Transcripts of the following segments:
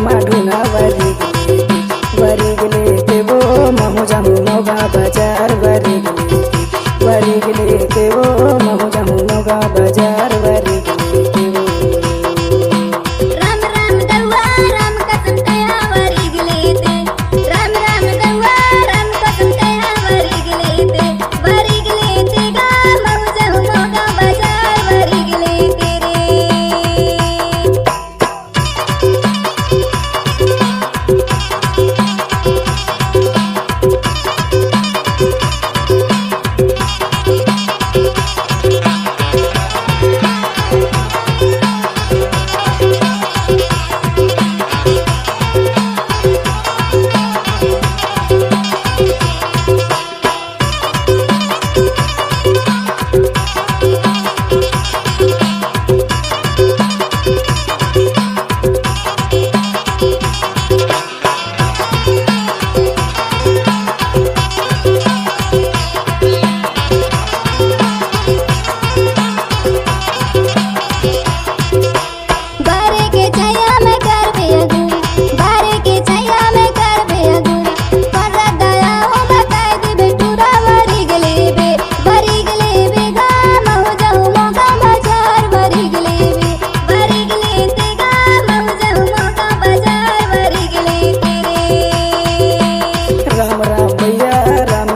माडुना वरिगले तेवो महु जाहु नौगा बाजार वरिगले तेवो महु जाहु नौगा बाजार वरिगले तेवो राम राम दवा राम कसम तया वरिगले ते राम राम दवा राम कसम तया वरिगले ते गा महु जाहु नौगा बाजार वरिगले तेरे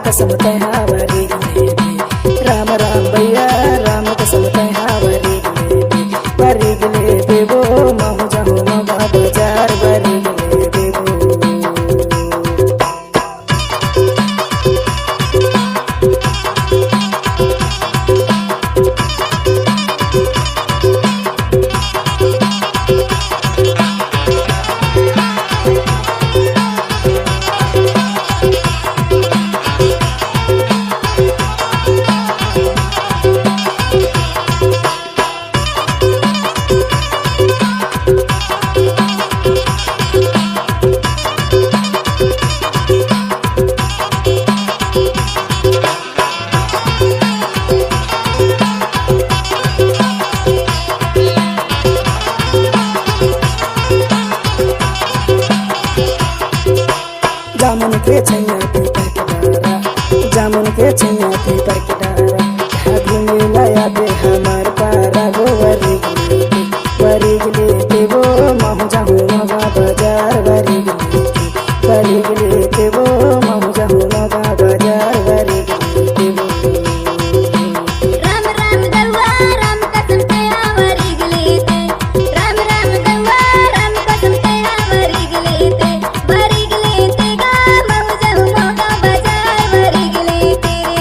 कसम तया वरिगले राम राम भैया राम कसम तया वरिगले देवो महु जाहु नौगा बाजार वरिगले देवो जामुन के छैया पीपर के डारा जामुन के छैया पीपर के डारा भागु मिलाया दे हमार पारा गो वरिगले तेवो महु जाहु नौगा बाजार वरिगले तेवो महु जाहु नौगा बाजार वरिगले तेवो राम राम दवा राम कसम तया वरिगले ते राम राम दवा राम कसम तया वरिगले ते गा महु जाहु नौगा बाजार वरिगले तेरे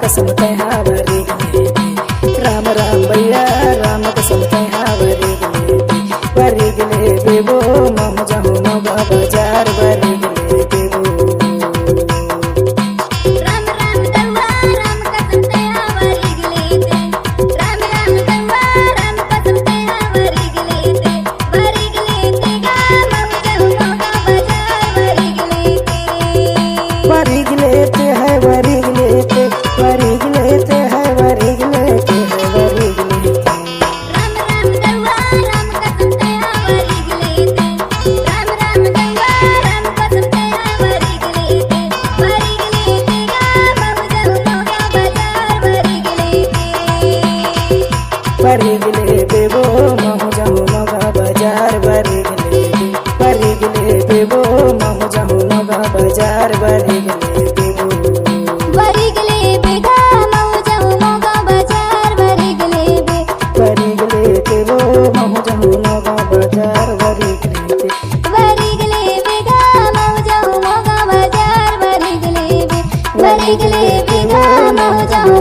कसम तया वरिगले राम राम भैया राम कसम तया वरिगले देवो महु जाहु नौगा बाजार वरिगले देवो राम राम दवा राम कसम तया वरिगले ते राम राम दवा राम कसम तया वरिगले ते गा महु जाहु नौगा बाजार वरिगले तेरे वरिगले ते है वरिगले ते है वरिगले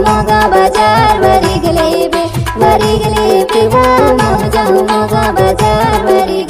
मोगा बाजार वरी गले बे वो मोग जाऊं मोगा बाजार वरी